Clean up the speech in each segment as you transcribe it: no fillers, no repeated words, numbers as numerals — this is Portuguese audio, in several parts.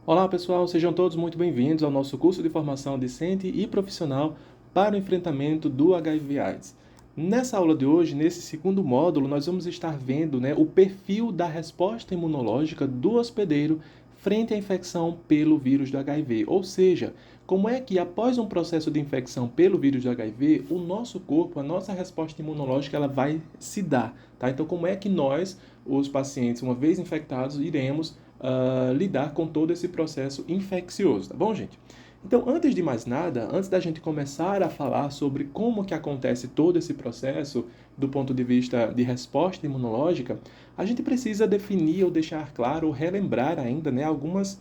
Olá pessoal, sejam todos muito bem-vindos ao nosso curso de formação discente e profissional para o enfrentamento do HIV/AIDS. Nessa aula de hoje, nesse segundo módulo, nós vamos estar vendo, o perfil da resposta imunológica do hospedeiro frente à infecção pelo vírus do HIV. Ou seja, como é que após um processo de infecção pelo vírus do HIV, o nosso corpo, a nossa resposta imunológica, ela vai se dar, tá? Então, como é que nós, os pacientes, uma vez infectados, iremos lidar com todo esse processo infeccioso, tá bom, gente? Então, antes de mais nada, antes da gente começar a falar sobre como que acontece todo esse processo do ponto de vista de resposta imunológica, a gente precisa definir ou deixar claro ou relembrar ainda, algumas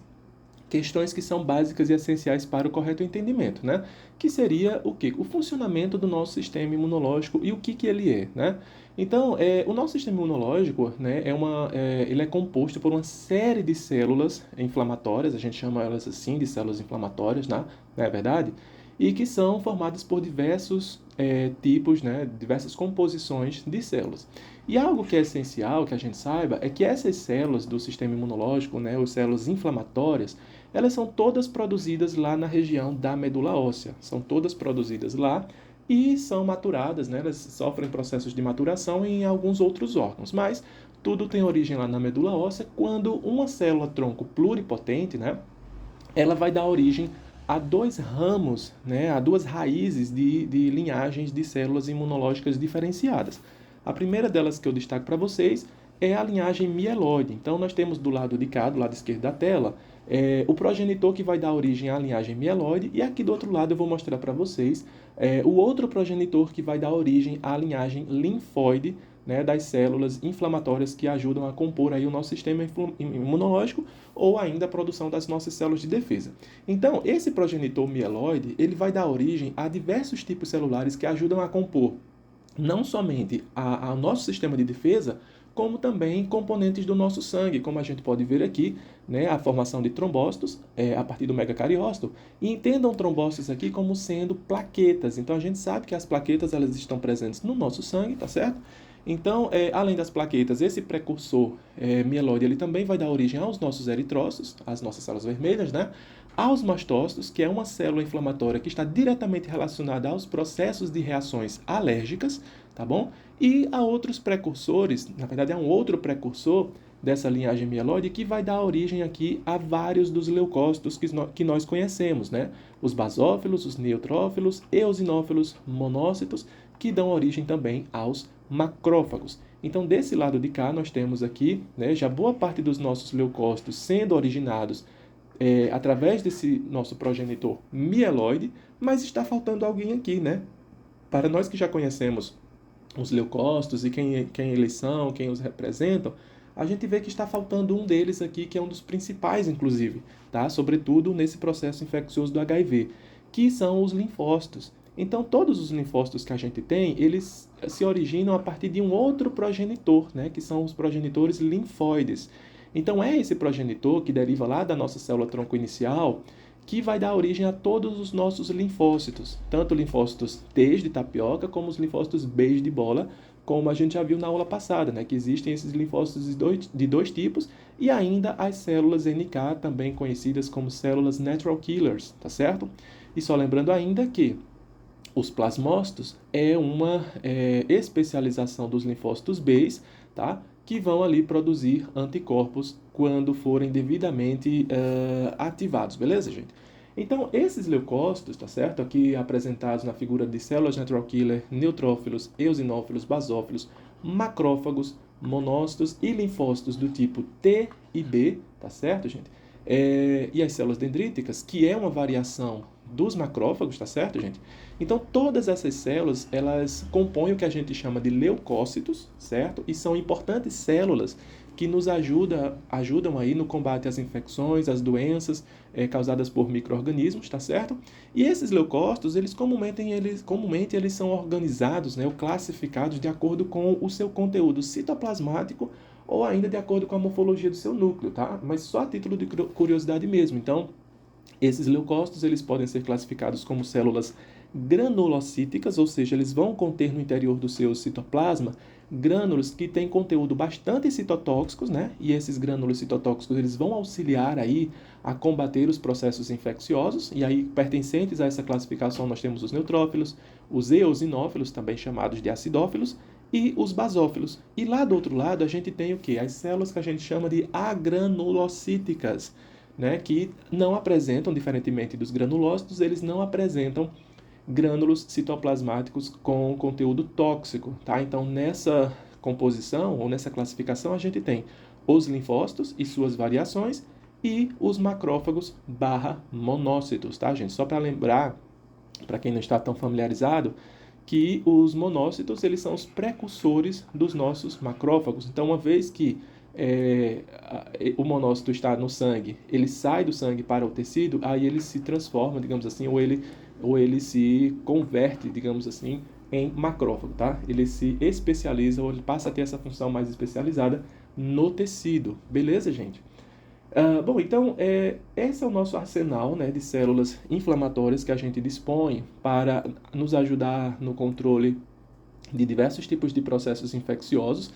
questões que são básicas e essenciais para o correto entendimento, né? Que seria o quê? O funcionamento do nosso sistema imunológico e o que ele é, né? Então, o nosso sistema imunológico, né, ele é composto por uma série de células inflamatórias, a gente chama elas assim de células inflamatórias, né? Não é verdade? E que são formadas por diversos tipos, né, diversas composições de células. E algo que é essencial que a gente saiba é que essas células do sistema imunológico, né, as células inflamatórias, elas são todas produzidas lá na região da medula óssea. São todas produzidas lá e são maturadas, né? Elas sofrem processos de maturação em alguns outros órgãos, mas tudo tem origem lá na medula óssea. Quando uma célula tronco pluripotente, né, ela vai dar origem a dois ramos, né, a duas raízes de linhagens de células imunológicas diferenciadas. A primeira delas que eu destaco para vocês é a linhagem mieloide. Então, nós temos do lado de cá, do lado esquerdo da tela, o progenitor que vai dar origem à linhagem mieloide, e aqui do outro lado eu vou mostrar para vocês o outro progenitor que vai dar origem à linhagem linfóide, né, das células inflamatórias que ajudam a compor aí o nosso sistema imunológico ou ainda a produção das nossas células de defesa. Então, esse progenitor mieloide, ele vai dar origem a diversos tipos celulares que ajudam a compor não somente ao nosso sistema de defesa, como também componentes do nosso sangue, como a gente pode ver aqui, né, a formação de trombócitos a partir do megacariócito. E entendam trombócitos aqui como sendo plaquetas. Então a gente sabe que as plaquetas elas estão presentes no nosso sangue, tá certo? Então, além das plaquetas, esse precursor mieloide ele também vai dar origem aos nossos eritrócitos, às nossas células vermelhas, né? Aos mastócitos, que é uma célula inflamatória que está diretamente relacionada aos processos de reações alérgicas, tá bom? E a outros precursores, na verdade é um outro precursor dessa linhagem mieloide que vai dar origem aqui a vários dos leucócitos que nós conhecemos, né? Os basófilos, os neutrófilos, eosinófilos, monócitos, que dão origem também aos macrófagos. Então, desse lado de cá, nós temos aqui, né, já boa parte dos nossos leucócitos sendo originados através desse nosso progenitor mieloide, mas está faltando alguém aqui, né? Para nós que já conhecemos os leucócitos e quem eles são, quem os representam, a gente vê que está faltando um deles aqui, que é um dos principais, inclusive, tá? Sobretudo nesse processo infeccioso do HIV, que são os linfócitos. Então, todos os linfócitos que a gente tem, eles se originam a partir de um outro progenitor, né? Que são os progenitores linfóides. Então, é esse progenitor que deriva lá da nossa célula tronco inicial que vai dar origem a todos os nossos linfócitos, tanto linfócitos T de tapioca como os linfócitos B de bola, como a gente já viu na aula passada, né? Que existem esses linfócitos de dois tipos e ainda as células NK, também conhecidas como células natural killers, tá certo? E só lembrando ainda que os plasmócitos é uma especialização dos linfócitos B, tá? Que vão ali produzir anticorpos quando forem devidamente ativados, beleza, gente? Então, esses leucócitos, tá certo? Aqui apresentados na figura de células natural killer, neutrófilos, eosinófilos, basófilos, macrófagos, monócitos e linfócitos do tipo T e B, tá certo, gente? E as células dendríticas, que é uma variação dos macrófagos, tá certo, gente? Então, todas essas células, elas compõem o que a gente chama de leucócitos, certo? E são importantes células que nos ajudam aí no combate às infecções, às doenças causadas por micro-organismos, tá certo? E esses leucócitos, comumente eles são organizados, né, ou classificados de acordo com o seu conteúdo citoplasmático ou ainda de acordo com a morfologia do seu núcleo, tá? Mas só a título de curiosidade mesmo. Então, esses leucócitos eles podem ser classificados como células granulocíticas, ou seja, eles vão conter no interior do seu citoplasma grânulos que têm conteúdo bastante citotóxicos, né? E esses grânulos citotóxicos, eles vão auxiliar aí a combater os processos infecciosos, e aí pertencentes a essa classificação nós temos os neutrófilos, os eosinófilos, também chamados de acidófilos, e os basófilos. E lá do outro lado a gente tem o quê? As células que a gente chama de agranulocíticas, né? Que não apresentam, diferentemente dos granulócitos, eles não apresentam grânulos citoplasmáticos com conteúdo tóxico, tá? Então, nessa composição ou nessa classificação, a gente tem os linfócitos e suas variações e os macrófagos barra monócitos, tá, gente? Só para lembrar, para quem não está tão familiarizado, que os monócitos, eles são os precursores dos nossos macrófagos. Então, uma vez que o monócito está no sangue, ele sai do sangue para o tecido, aí ele se transforma, digamos assim, ou ele se converte, digamos assim, em macrófago, tá? Ele se especializa, ou ele passa a ter essa função mais especializada no tecido. Beleza, gente? Bom, então, esse é o nosso arsenal, né, de células inflamatórias que a gente dispõe para nos ajudar no controle de diversos tipos de processos infecciosos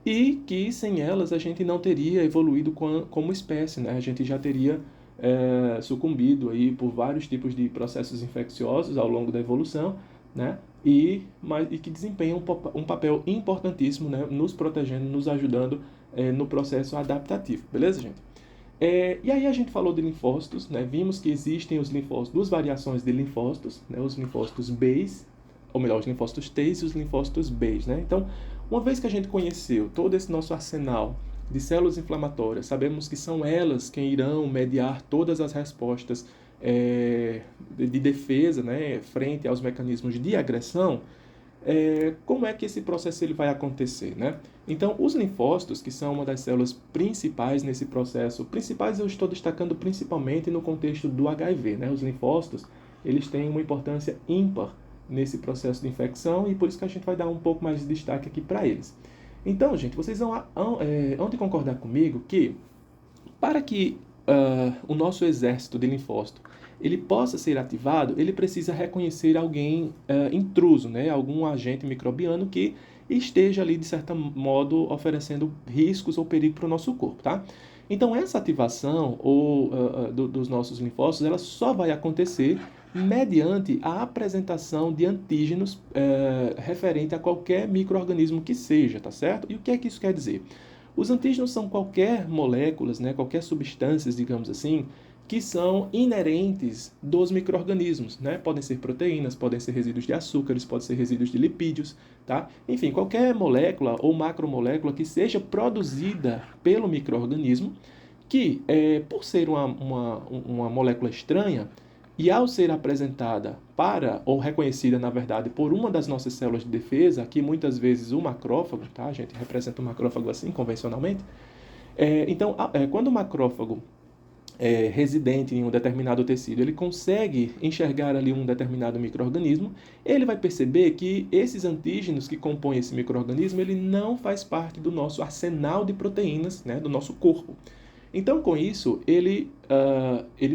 e que sem elas a gente não teria evoluído como espécie, né? A gente já teria sucumbido aí por vários tipos de processos infecciosos ao longo da evolução, né? E que desempenham um papel importantíssimo, né, nos protegendo, nos ajudando no processo adaptativo. Beleza, gente? E aí a gente falou de linfócitos, né? Vimos que existem os linfócitos, duas variações de linfócitos, né? Os linfócitos Bs, ou melhor, os linfócitos Ts e os linfócitos Bs, né? Então, uma vez que a gente conheceu todo esse nosso arsenal de células inflamatórias, sabemos que são elas quem irão mediar todas as respostas de defesa, né, frente aos mecanismos de agressão. Como é que esse processo ele vai acontecer, né? Então, os linfócitos, que são uma das células principais nesse processo, principais eu estou destacando principalmente no contexto do HIV, né? Os linfócitos, eles têm uma importância ímpar nesse processo de infecção e por isso que a gente vai dar um pouco mais de destaque aqui para eles. Então, gente, vocês hão de concordar comigo que para que o nosso exército de linfócito ele possa ser ativado, ele precisa reconhecer alguém intruso, né? Algum agente microbiano que esteja ali, de certo modo, oferecendo riscos ou perigo para o nosso corpo, tá? Então, essa ativação dos nossos linfócitos, ela só vai acontecer mediante a apresentação de antígenos referente a qualquer micro-organismo que seja, tá certo? E o que é que isso quer dizer? Os antígenos são qualquer moléculas, né, qualquer substâncias, digamos assim, que são inerentes dos micro-organismos, né? Podem ser proteínas, podem ser resíduos de açúcares, podem ser resíduos de lipídios, tá? Enfim, qualquer molécula ou macromolécula que seja produzida pelo micro-organismo, que, por ser uma molécula estranha, e ao ser apresentada ou reconhecida, na verdade, por uma das nossas células de defesa, aqui muitas vezes o macrófago, tá? A gente representa o macrófago assim, convencionalmente. Então, quando o macrófago residente em um determinado tecido, ele consegue enxergar ali um determinado micro-organismo, ele vai perceber que esses antígenos que compõem esse micro-organismo, ele não faz parte do nosso arsenal de proteínas, né, do nosso corpo. Então, com isso, ele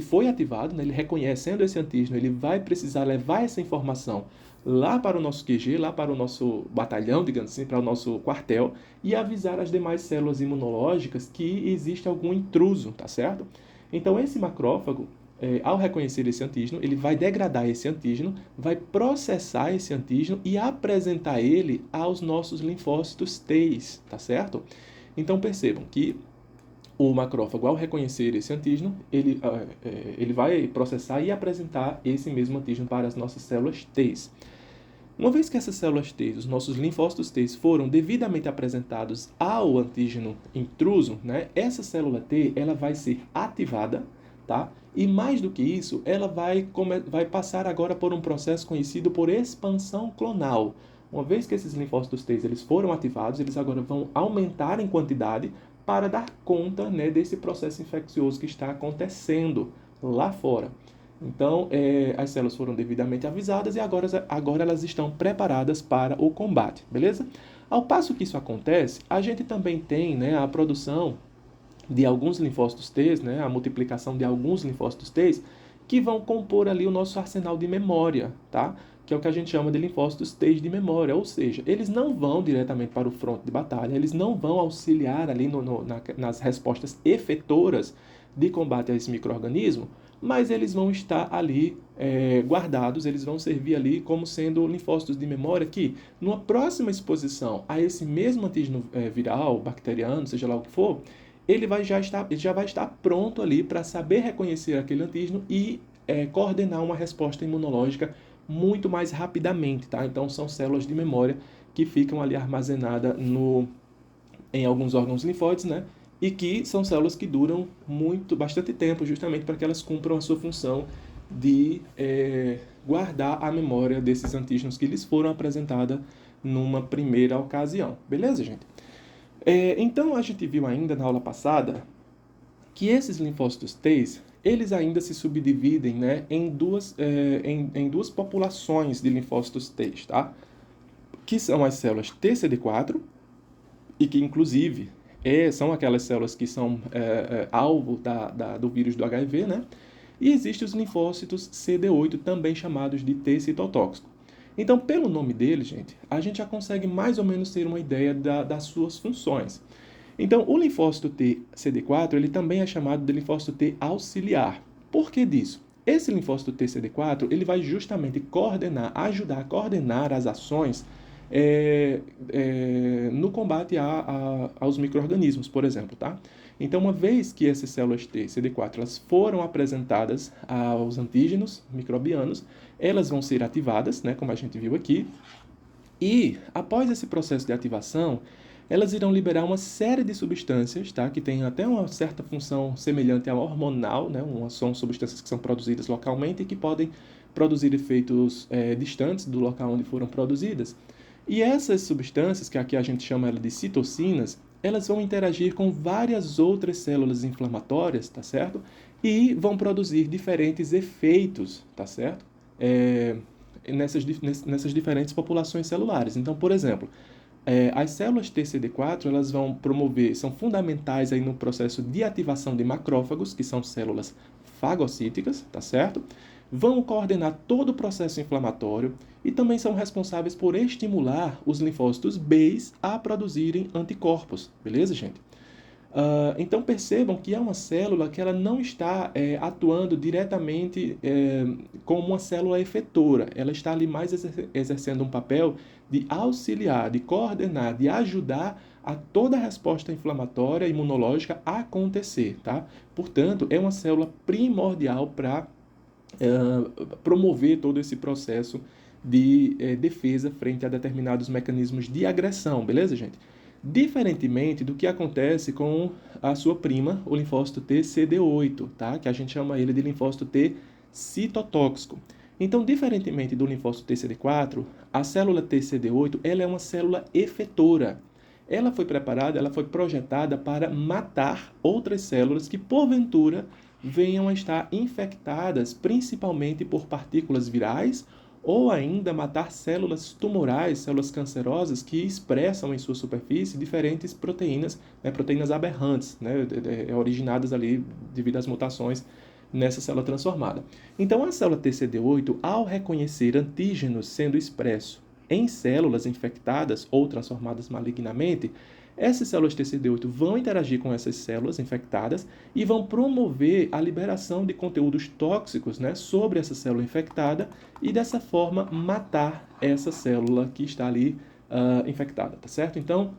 foi ativado, né, ele reconhecendo esse antígeno, ele vai precisar levar essa informação lá para o nosso QG, lá para o nosso batalhão, digamos assim, para o nosso quartel, e avisar as demais células imunológicas que existe algum intruso, tá certo? Então, esse macrófago, ao reconhecer esse antígeno, ele vai degradar esse antígeno, vai processar esse antígeno e apresentar ele aos nossos linfócitos Ts, tá certo? Então, percebam que o macrófago, ao reconhecer esse antígeno, ele vai processar e apresentar esse mesmo antígeno para as nossas células Ts. Uma vez que essas células T, os nossos linfócitos T, foram devidamente apresentados ao antígeno intruso, né, essa célula T ela vai ser ativada, tá? E mais do que isso, ela vai passar agora por um processo conhecido por expansão clonal. Uma vez que esses linfócitos T eles foram ativados, eles agora vão aumentar em quantidade para dar conta, né, desse processo infeccioso que está acontecendo lá fora. Então, as células foram devidamente avisadas e agora elas estão preparadas para o combate, beleza? Ao passo que isso acontece, a gente também tem, né, a produção de alguns linfócitos T, né, a multiplicação de alguns linfócitos T, que vão compor ali o nosso arsenal de memória, tá? que é o que a gente chama de linfócitos T de memória, ou seja, eles não vão diretamente para o fronte de batalha, eles não vão auxiliar ali nas respostas efetoras de combate a esse micro-organismo, mas eles vão estar ali guardados, eles vão servir ali como sendo linfócitos de memória que, numa próxima exposição a esse mesmo antígeno viral, bacteriano, seja lá o que for, ele já vai estar pronto ali para saber reconhecer aquele antígeno e coordenar uma resposta imunológica muito mais rapidamente, tá? Então, são células de memória que ficam ali armazenadas em alguns órgãos linfóides, né? E que são células que duram bastante tempo, justamente para que elas cumpram a sua função de guardar a memória desses antígenos que lhes foram apresentados numa primeira ocasião. Beleza, gente? Então, a gente viu ainda na aula passada que esses linfócitos T, eles ainda se subdividem, né, em duas populações de linfócitos T, tá? Que são as células TCD4, e que, inclusive, são aquelas células que são alvo do vírus do HIV, né? E existem os linfócitos CD8, também chamados de T citotóxico. Então, pelo nome dele, gente, a gente já consegue mais ou menos ter uma ideia das suas funções. Então, o linfócito T CD4, ele também é chamado de linfócito T auxiliar. Por que disso? Esse linfócito T CD4, ele vai justamente ajudar a coordenar as ações no combate aos micro-organismos, por exemplo, tá? Então, uma vez que essas células T, CD4, elas foram apresentadas aos antígenos microbianos, elas vão ser ativadas, né, como a gente viu aqui, e após esse processo de ativação, elas irão liberar uma série de substâncias, tá, que tem até uma certa função semelhante à hormonal, né, são substâncias que são produzidas localmente e que podem produzir efeitos distantes do local onde foram produzidas. E essas substâncias, que aqui a gente chama ela de citocinas, elas vão interagir com várias outras células inflamatórias, tá certo? E vão produzir diferentes efeitos, tá certo? Nessas diferentes populações celulares. Então, por exemplo, as células TCD4, elas vão são fundamentais aí no processo de ativação de macrófagos, que são células fagocíticas, tá certo? Vão coordenar todo o processo inflamatório e também são responsáveis por estimular os linfócitos B a produzirem anticorpos, beleza, gente? Então percebam que é uma célula que ela não está atuando diretamente como uma célula efetora, ela está ali mais exercendo um papel de auxiliar, de coordenar, de ajudar a toda a resposta inflamatória e imunológica a acontecer, tá? Portanto, é uma célula primordial para promover todo esse processo de defesa frente a determinados mecanismos de agressão, beleza, gente? Diferentemente do que acontece com a sua prima, o linfócito T CD8, tá? Que a gente chama ele de linfócito T citotóxico. Então, diferentemente do linfócito T CD4, a célula T CD8 ela é uma célula efetora. Ela foi projetada para matar outras células que, porventura, venham a estar infectadas principalmente por partículas virais ou ainda matar células tumorais, células cancerosas que expressam em sua superfície diferentes proteínas, né, proteínas aberrantes, né, originadas ali devido às mutações nessa célula transformada. Então, a célula TCD8, ao reconhecer antígenos sendo expressos em células infectadas ou transformadas malignamente, essas células TCD8 vão interagir com essas células infectadas e vão promover a liberação de conteúdos tóxicos, né, sobre essa célula infectada e, dessa forma, matar essa célula que está ali infectada, tá certo? Então,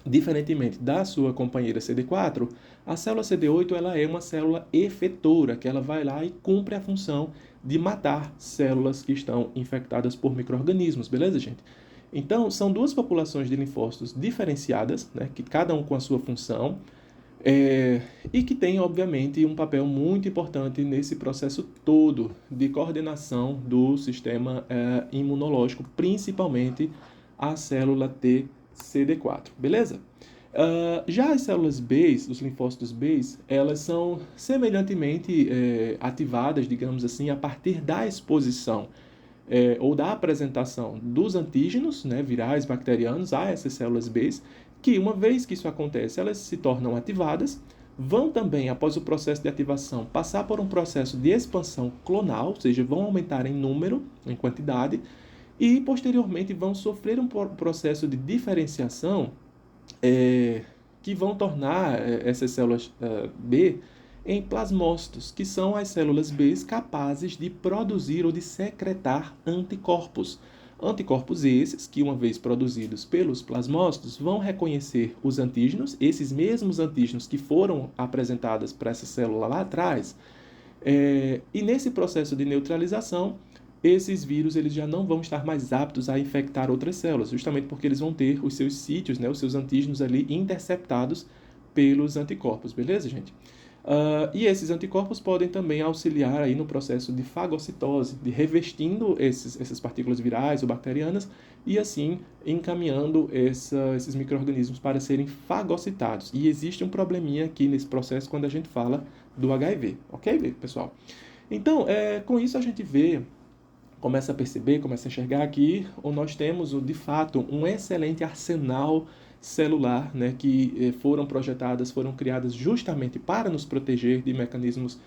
diferentemente da sua companheira CD4, a célula CD8 ela é uma célula efetora, que ela vai lá e cumpre a função de matar células que estão infectadas por micro-organismos, beleza, gente? Então, são duas populações de linfócitos diferenciadas, né, que cada um com a sua função, e que tem, obviamente, um papel muito importante nesse processo todo de coordenação do sistema imunológico, principalmente a célula TCD4, beleza? Já as células B, os linfócitos B, elas são semelhantemente ativadas, digamos assim, a partir da exposição ou da apresentação dos antígenos, né, virais, bacterianos, a essas células B, que uma vez que isso acontece, elas se tornam ativadas, vão também, após o processo de ativação, passar por um processo de expansão clonal, ou seja, vão aumentar em número, em quantidade, e posteriormente vão sofrer um processo de diferenciação que vão tornar essas células B em plasmócitos, que são as células B capazes de produzir ou de secretar anticorpos. Anticorpos esses que, uma vez produzidos pelos plasmócitos, vão reconhecer os antígenos, esses mesmos antígenos que foram apresentados para essa célula lá atrás, e nesse processo de neutralização, esses vírus eles já não vão estar mais aptos a infectar outras células, justamente porque eles vão ter os seus sítios, né, os seus antígenos ali interceptados pelos anticorpos, beleza, gente? E esses anticorpos podem também auxiliar aí no processo de fagocitose, de revestindo essas partículas virais ou bacterianas e assim encaminhando esses micro-organismos para serem fagocitados. E existe um probleminha aqui nesse processo quando a gente fala do HIV, ok, pessoal? Então, com isso a gente começa a perceber, começa a enxergar que nós temos, de fato, um excelente arsenal celular, né, que foram projetadas, foram criadas justamente para nos proteger de mecanismos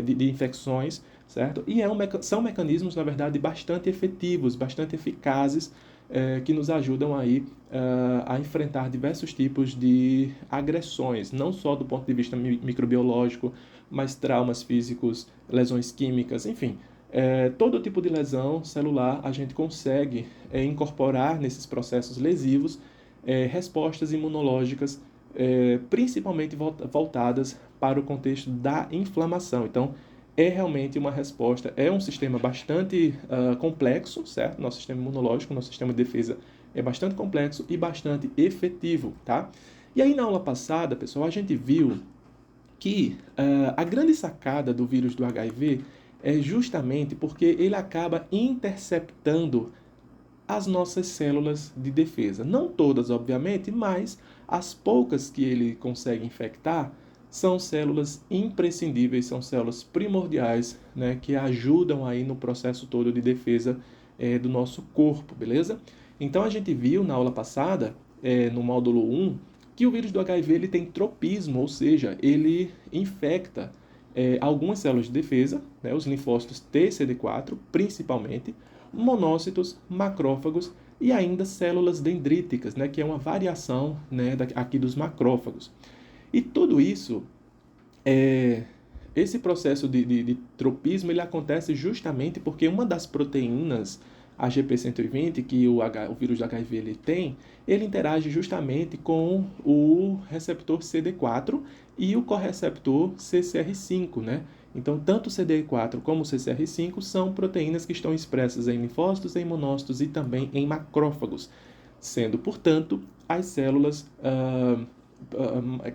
de infecções, certo? E são mecanismos, na verdade, bastante efetivos, bastante eficazes, que nos ajudam aí a enfrentar diversos tipos de agressões, não só do ponto de vista microbiológico, mas traumas físicos, lesões químicas, enfim. Todo tipo de lesão celular a gente consegue incorporar nesses processos lesivos respostas imunológicas, principalmente voltadas para o contexto da inflamação. Então, é realmente uma resposta, é um sistema bastante complexo, certo? Nosso sistema imunológico, nosso sistema de defesa é bastante complexo e bastante efetivo, tá? E aí, na aula passada, pessoal, a gente viu que a grande sacada do vírus do HIV é justamente porque ele acaba interceptando as nossas células de defesa. Não todas, obviamente, mas as poucas que ele consegue infectar são células imprescindíveis, são células primordiais, né, que ajudam aí no processo todo de defesa do nosso corpo, beleza? Então a gente viu na aula passada, no módulo 1, que o vírus do HIV ele tem tropismo, ou seja, ele infecta algumas células de defesa, né, os linfócitos T, CD4, principalmente, monócitos, macrófagos e ainda células dendríticas, né, que é uma variação, né, aqui dos macrófagos. E tudo isso, esse processo de tropismo, ele acontece justamente porque uma das proteínas, a GP120, que o vírus do HIV ele tem, ele interage justamente com o receptor CD4 e o correceptor CCR5, né? Então, tanto o CD4 como o CCR5 são proteínas que estão expressas em linfócitos, em monócitos e também em macrófagos, sendo, portanto, as células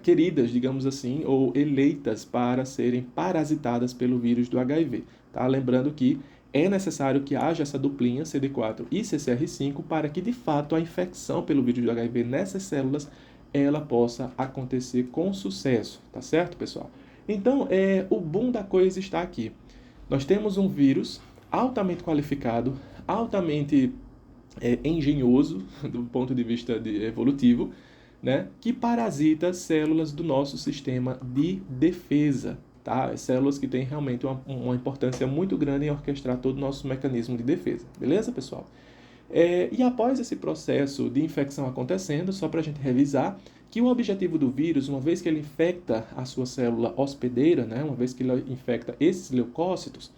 queridas, digamos assim, ou eleitas para serem parasitadas pelo vírus do HIV. Tá? Lembrando que é necessário que haja essa duplinha CD4 e CCR5 para que, de fato, a infecção pelo vírus do HIV nessas células ela possa acontecer com sucesso, tá certo, pessoal? Então, o boom da coisa está aqui. Nós temos um vírus altamente qualificado, altamente engenhoso do ponto de vista evolutivo, né, que parasita células do nosso sistema de defesa. Tá? Células que têm realmente uma importância muito grande em orquestrar todo o nosso mecanismo de defesa. Beleza, pessoal? E após esse processo de infecção acontecendo, só para a gente revisar, que o objetivo do vírus, uma vez que ele infecta a sua célula hospedeira, né, uma vez que ele infecta esses leucócitos,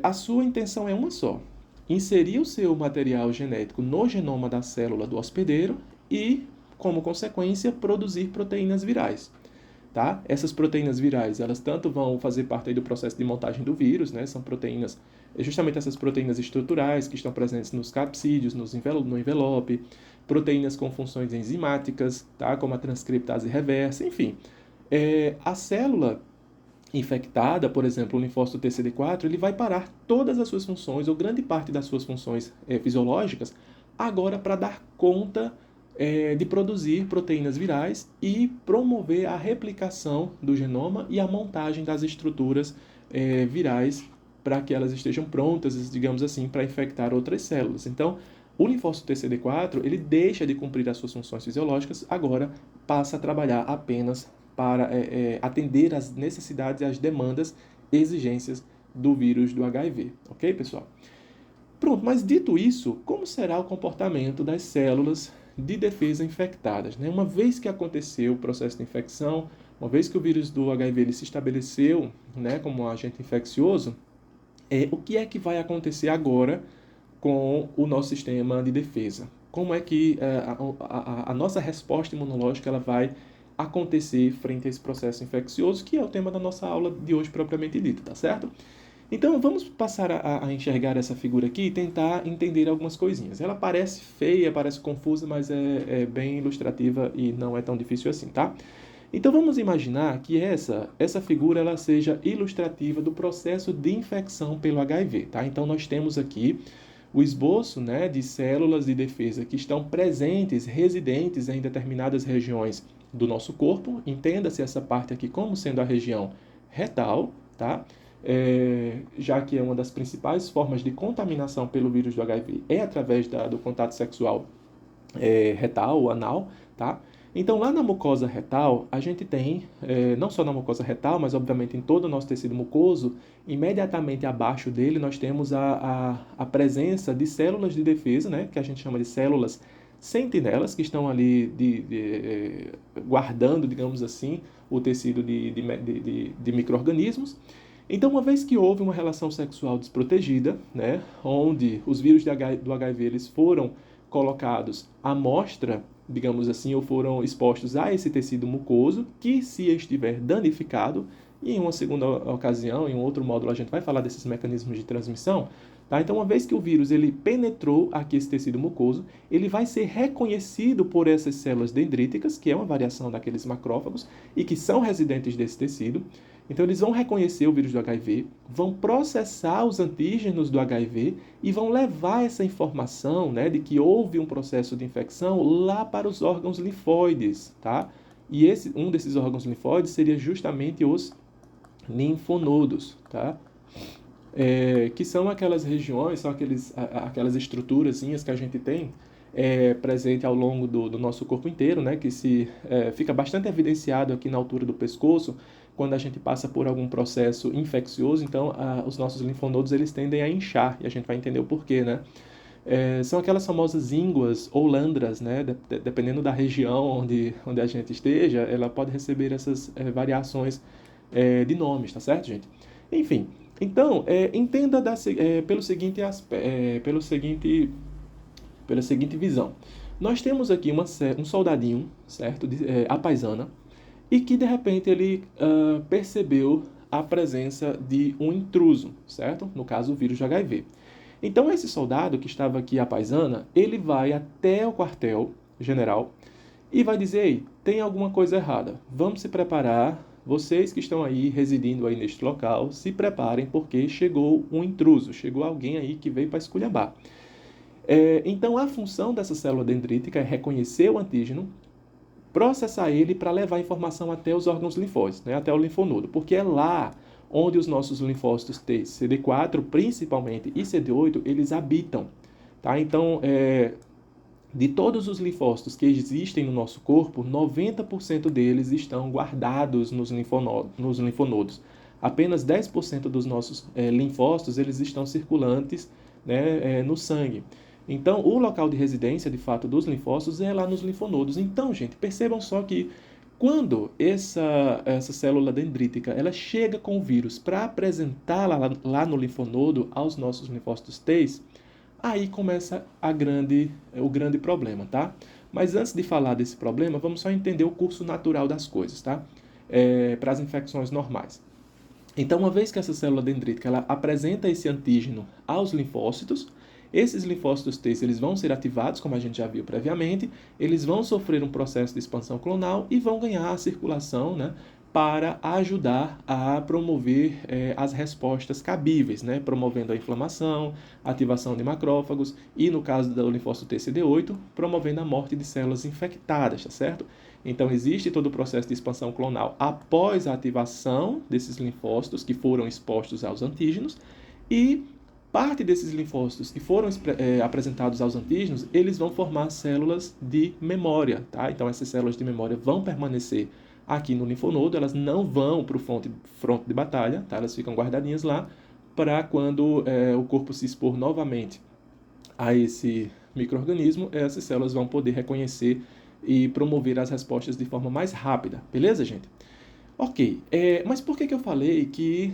a sua intenção é uma só: inserir o seu material genético no genoma da célula do hospedeiro e, como consequência, produzir proteínas virais. Tá? Essas proteínas virais, elas tanto vão fazer parte aí do processo de montagem do vírus, né? São proteínas, justamente essas proteínas estruturais que estão presentes nos capsídeos, no envelope, proteínas com funções enzimáticas, tá? Como a transcriptase reversa, enfim. A célula infectada, por exemplo, o linfócito TCD4, ele vai parar todas as suas funções, ou grande parte das suas funções fisiológicas, agora para dar conta de produzir proteínas virais e promover a replicação do genoma e a montagem das estruturas virais para que elas estejam prontas, digamos assim, para infectar outras células. Então, o linfócito TCD4, ele deixa de cumprir as suas funções fisiológicas, agora passa a trabalhar apenas para atender às necessidades e às demandas, exigências do vírus do HIV. Ok, pessoal? Pronto, mas dito isso, como será o comportamento das células de defesa infectadas, né? Uma vez que aconteceu o processo de infecção, uma vez que o vírus do HIV ele se estabeleceu, né, como um agente infeccioso, o que é que vai acontecer agora com o nosso sistema de defesa? Como é que a nossa resposta imunológica ela vai acontecer frente a esse processo infeccioso, que é o tema da nossa aula de hoje propriamente dito, tá certo? Então, vamos passar a enxergar essa figura aqui e tentar entender algumas coisinhas. Ela parece feia, parece confusa, mas é bem ilustrativa e não é tão difícil assim, tá? Então, vamos imaginar que essa figura ela seja ilustrativa do processo de infecção pelo HIV, tá? Então, nós temos aqui o esboço, né, de células de defesa que estão presentes, residentes em determinadas regiões do nosso corpo. Entenda-se essa parte aqui como sendo a região retal, tá? Já que é uma das principais formas de contaminação pelo vírus do HIV é através do contato sexual retal ou anal, tá? Então, lá na mucosa retal, a gente tem, não só na mucosa retal, mas obviamente em todo o nosso tecido mucoso, imediatamente abaixo dele nós temos a presença de células de defesa, né, que a gente chama de células sentinelas, que estão ali guardando, digamos assim, o tecido de micro-organismos. Então, uma vez que houve uma relação sexual desprotegida, né, onde os vírus do HIV eles foram colocados à mostra, digamos assim, ou foram expostos a esse tecido mucoso, que se estiver danificado, e em uma segunda ocasião, em um outro módulo, a gente vai falar desses mecanismos de transmissão, tá? Então, uma vez que o vírus ele penetrou aqui esse tecido mucoso, ele vai ser reconhecido por essas células dendríticas, que é uma variação daqueles macrófagos, e que são residentes desse tecido. Então, eles vão reconhecer o vírus do HIV, vão processar os antígenos do HIV e vão levar essa informação, né, de que houve um processo de infecção lá para os órgãos linfóides, tá? E um desses órgãos linfóides seria justamente os linfonodos, tá? Que são aquelas regiões, são aquelas estruturazinhas que a gente tem presente ao longo do nosso corpo inteiro, né, que fica bastante evidenciado aqui na altura do pescoço, quando a gente passa por algum processo infeccioso. Então, os nossos linfonodos eles tendem a inchar, e a gente vai entender o porquê, né? São aquelas famosas ínguas ou landras, né? Dependendo da região onde a gente esteja, ela pode receber essas variações de nomes, tá certo, gente? Enfim, então, entenda pela seguinte visão. Nós temos aqui um soldadinho, certo, à paisana, e que de repente ele percebeu a presença de um intruso, certo? No caso, o vírus de HIV. Então, esse soldado que estava aqui à paisana, ele vai até o quartel-general e vai dizer: ei, tem alguma coisa errada, vamos se preparar, vocês que estão aí residindo aí neste local, se preparem porque chegou um intruso, chegou alguém aí que veio para esculhambar. Então, a função dessa célula dendrítica é reconhecer o antígeno, processar ele para levar a informação até os órgãos linfóides, né, até o linfonodo, porque é lá onde os nossos linfócitos T, CD4 principalmente e CD8, eles habitam. Tá? Então, de todos os linfócitos que existem no nosso corpo, 90% deles estão guardados nos linfonodos. Apenas 10% dos nossos linfócitos eles estão circulantes, né, no sangue. Então, o local de residência, de fato, dos linfócitos é lá nos linfonodos. Então, gente, percebam só que quando essa célula dendrítica ela chega com o vírus para apresentá-la lá no linfonodo aos nossos linfócitos T, aí começa o grande problema, tá? Mas antes de falar desse problema, vamos só entender o curso natural das coisas, tá? Para as infecções normais. Então, uma vez que essa célula dendrítica ela apresenta esse antígeno aos linfócitos, esses linfócitos T eles vão ser ativados, como a gente já viu previamente, eles vão sofrer um processo de expansão clonal e vão ganhar a circulação, né, para ajudar a promover as respostas cabíveis, né, promovendo a inflamação, a ativação de macrófagos e, no caso do linfócito T CD8, promovendo a morte de células infectadas, tá certo? Então, existe todo o processo de expansão clonal após a ativação desses linfócitos que foram expostos aos antígenos e parte desses linfócitos que foram apresentados aos antígenos, eles vão formar células de memória, tá? Então, essas células de memória vão permanecer aqui no linfonodo, elas não vão para o fronte de batalha, tá? Elas ficam guardadinhas lá para quando o corpo se expor novamente a esse micro-organismo, essas células vão poder reconhecer e promover as respostas de forma mais rápida. Beleza, gente? Ok, mas por que eu falei que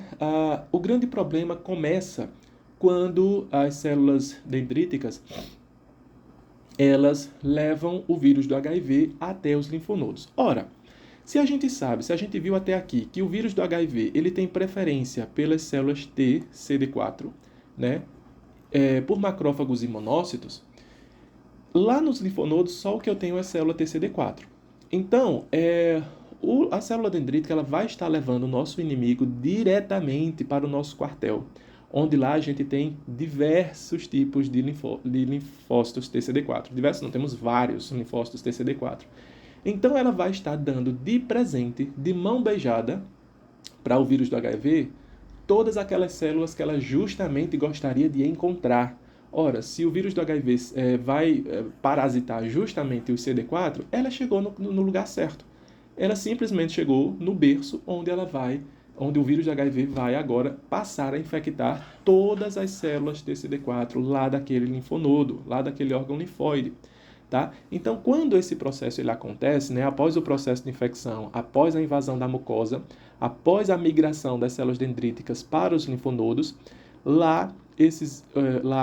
o grande problema começa quando as células dendríticas elas levam o vírus do HIV até os linfonodos? Ora, se a gente sabe, se a gente viu até aqui que o vírus do HIV ele tem preferência pelas células T, CD4, né, por macrófagos e monócitos, lá nos linfonodos só o que eu tenho é célula TCD4. Então, a célula dendrítica ela vai estar levando o nosso inimigo diretamente para o nosso quartel, onde lá a gente tem diversos tipos de linfócitos TCD4. Diversos não, temos vários linfócitos TCD4. Então ela vai estar dando de presente, de mão beijada, para o vírus do HIV, todas aquelas células que ela justamente gostaria de encontrar. Ora, se o vírus do HIV vai parasitar justamente o CD4, ela chegou no lugar certo. Ela simplesmente chegou no berço onde o vírus do HIV vai agora passar a infectar todas as células TCD4 lá daquele linfonodo, lá daquele órgão linfóide. Tá? Então, quando esse processo ele acontece, né, após o processo de infecção, após a invasão da mucosa, após a migração das células dendríticas para os linfonodos, lá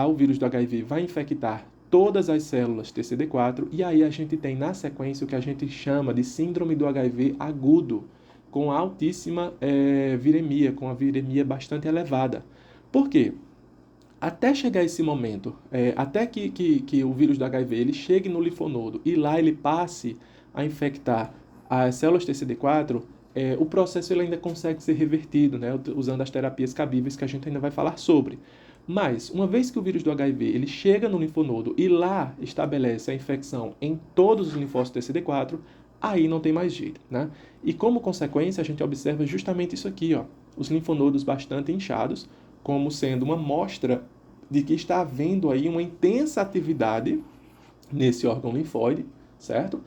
o vírus do HIV vai infectar todas as células TCD4 e aí a gente tem na sequência o que a gente chama de síndrome do HIV agudo, com altíssima viremia, com a viremia bastante elevada. Por quê? Até chegar esse momento, até que o vírus do HIV ele chegue no linfonodo e lá ele passe a infectar as células TCD4, o processo ele ainda consegue ser revertido, né, usando as terapias cabíveis que a gente ainda vai falar sobre. Mas, uma vez que o vírus do HIV ele chega no linfonodo e lá estabelece a infecção em todos os linfócitos TCD4, aí não tem mais jeito, né? E como consequência, a gente observa justamente isso aqui, ó, os linfonodos bastante inchados, como sendo uma mostra de que está havendo aí uma intensa atividade nesse órgão linfóide, certo?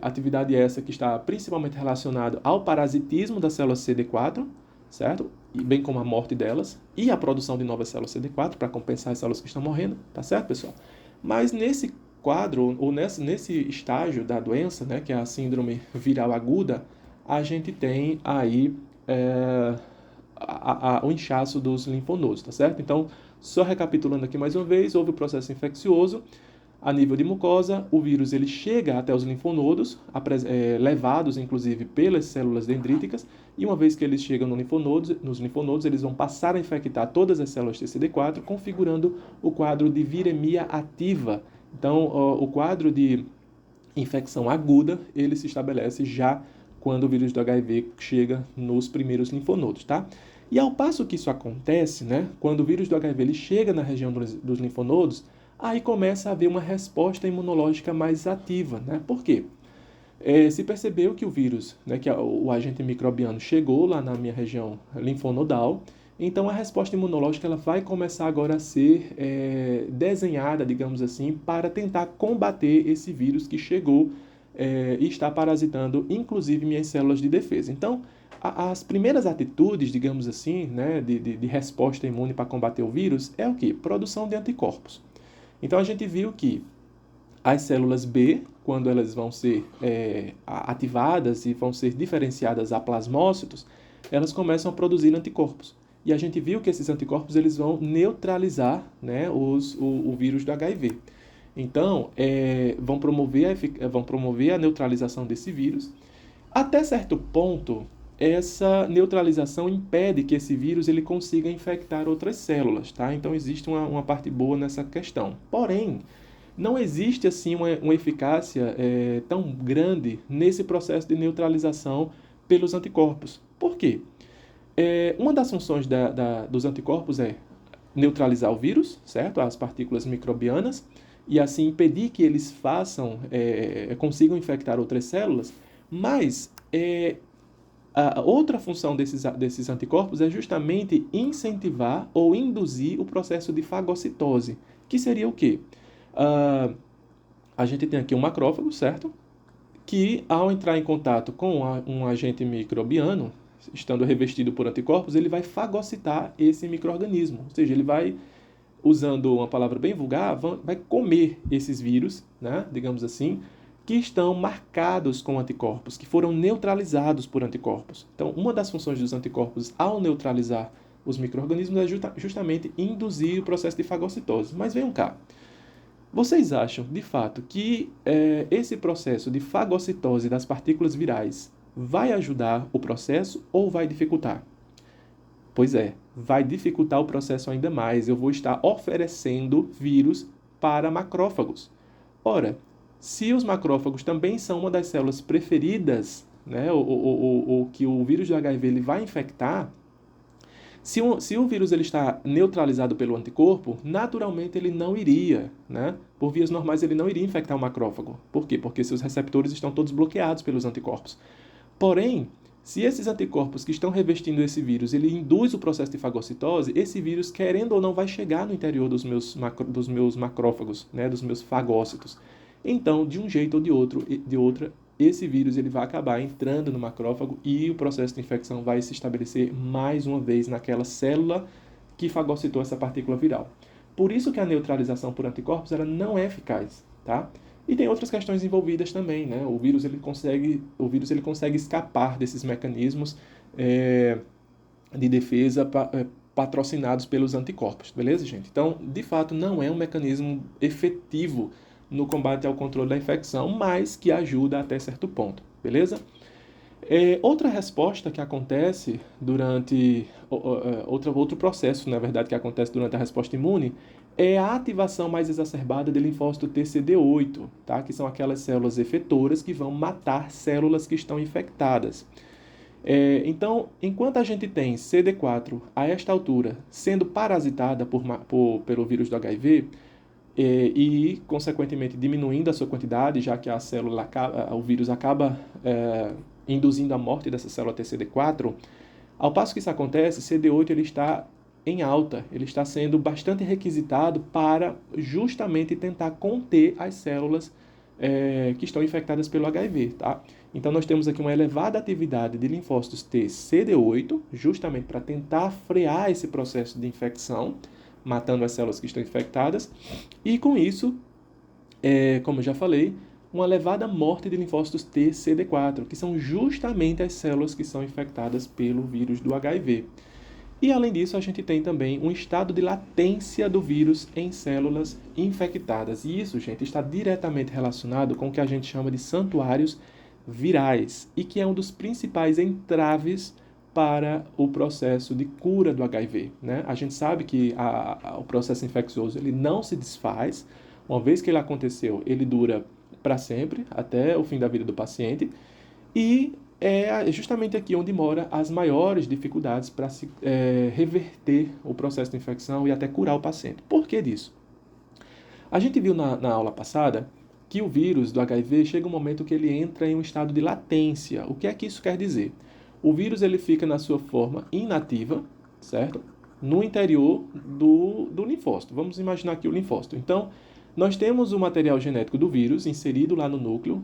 Atividade essa que está principalmente relacionada ao parasitismo das células CD4, certo? E bem como a morte delas e a produção de novas células CD4 para compensar as células que estão morrendo, tá certo, pessoal? Mas nesse quadro, ou nesse estágio da doença, né, que é a síndrome viral aguda, a gente tem aí o inchaço dos linfonodos, tá certo? Então, só recapitulando aqui mais uma vez, houve o processo infeccioso a nível de mucosa, o vírus ele chega até os linfonodos, levados inclusive pelas células dendríticas, e uma vez que eles chegam nos linfonodos, eles vão passar a infectar todas as células TCD4, configurando o quadro de viremia ativa. Então, o quadro de infecção aguda, ele se estabelece já quando o vírus do HIV chega nos primeiros linfonodos, tá? E ao passo que isso acontece, né, quando o vírus do HIV ele chega na região dos linfonodos, aí começa a haver uma resposta imunológica mais ativa, né? Por quê? Se percebeu que o vírus, né, que o agente microbiano chegou lá na minha região linfonodal, então a resposta imunológica ela vai começar agora a ser desenhada, digamos assim, para tentar combater esse vírus que chegou e está parasitando, inclusive, minhas células de defesa. Então, as primeiras atitudes, digamos assim, né, de resposta imune para combater o vírus é o quê? Produção de anticorpos. Então, a gente viu que as células B, quando elas vão ser ativadas e vão ser diferenciadas a plasmócitos, elas começam a produzir anticorpos. E a gente viu que esses anticorpos eles vão neutralizar, né, o vírus do HIV. Então, vão promover a neutralização desse vírus. Até certo ponto, essa neutralização impede que esse vírus ele consiga infectar outras células, tá? Então, existe uma parte boa nessa questão. Porém, não existe assim uma eficácia tão grande nesse processo de neutralização pelos anticorpos. Por quê? Uma das funções dos anticorpos é neutralizar o vírus, certo? As partículas microbianas, e assim impedir que eles consigam infectar outras células, mas a outra função desses anticorpos é justamente incentivar ou induzir o processo de fagocitose, que seria o quê? A gente tem aqui um macrófago, certo? que, ao entrar em contato com um agente microbiano, estando revestido por anticorpos, ele vai fagocitar esse micro-organismo. Ou seja, ele vai, usando uma palavra bem vulgar, vai comer esses vírus, né, digamos assim, que estão marcados com anticorpos, que foram neutralizados por anticorpos. Então, uma das funções dos anticorpos ao neutralizar os micro-organismos é justamente induzir o processo de fagocitose. Mas venham cá. Vocês acham, de fato, que esse processo de fagocitose das partículas virais vai ajudar o processo ou vai dificultar? Pois é, vai dificultar o processo ainda mais. Eu vou estar oferecendo vírus para macrófagos. Ora, se os macrófagos também são uma das células preferidas, né, ou que o vírus do HIV ele vai infectar, se o vírus ele está neutralizado pelo anticorpo, naturalmente ele não iria, né? Por vias normais, ele não iria infectar o macrófago. Por quê? Porque seus receptores estão todos bloqueados pelos anticorpos. Porém, se esses anticorpos que estão revestindo esse vírus, ele induz o processo de fagocitose, esse vírus, querendo ou não, vai chegar no interior dos meus macrófagos, né? Dos meus fagócitos. Então, de um jeito ou de outra, esse vírus ele vai acabar entrando no macrófago e o processo de infecção vai se estabelecer mais uma vez naquela célula que fagocitou essa partícula viral. Por isso que a neutralização por anticorpos ela não é eficaz, tá? E tem outras questões envolvidas também, né? O vírus ele consegue escapar desses mecanismos de defesa patrocinados pelos anticorpos, beleza, gente? Então, de fato, não é um mecanismo efetivo no combate ao controle da infecção, mas que ajuda até certo ponto, beleza? Outra resposta que acontece durante... outro processo, na verdade, que acontece durante a resposta imune é a ativação mais exacerbada do linfócito TCD8, tá? Que são aquelas células efetoras que vão matar células que estão infectadas. Então, enquanto a gente tem CD4 a esta altura sendo parasitada pelo vírus do HIV, e, consequentemente, diminuindo a sua quantidade, já que o vírus acaba induzindo a morte dessa célula TCD4, ao passo que isso acontece, CD8 ele está em alta, ele está sendo bastante requisitado para justamente tentar conter as células que estão infectadas pelo HIV, tá? Então, nós temos aqui uma elevada atividade de linfócitos T CD8, justamente para tentar frear esse processo de infecção, matando as células que estão infectadas, e com isso, como eu já falei, uma elevada morte de linfócitos T CD4, que são justamente as células que são infectadas pelo vírus do HIV. E além disso, a gente tem também um estado de latência do vírus em células infectadas. E isso, gente, está diretamente relacionado com o que a gente chama de santuários virais, e que é um dos principais entraves para o processo de cura do HIV, né? A gente sabe que o processo infeccioso ele não se desfaz. Uma vez que ele aconteceu, ele dura para sempre, até o fim da vida do paciente, e é justamente aqui onde mora as maiores dificuldades para se reverter o processo de infecção e até curar o paciente. Por que disso? A gente viu na aula passada que o vírus do HIV chega um momento que ele entra em um estado de latência. O que é que isso quer dizer? O vírus ele fica na sua forma inativa, certo? No interior do linfócito. Vamos imaginar aqui o linfócito. Então, nós temos o material genético do vírus inserido lá no núcleo,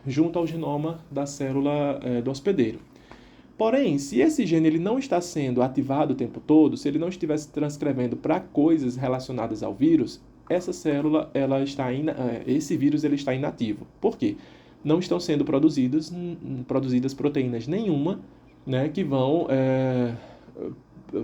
junto ao genoma da célula do hospedeiro. Porém, se esse gene ele não está sendo ativado o tempo todo, se ele não estiver se transcrevendo para coisas relacionadas ao vírus, essa célula, esse vírus ele está inativo. Por quê? Não estão sendo produzidas proteínas nenhuma, né, que vão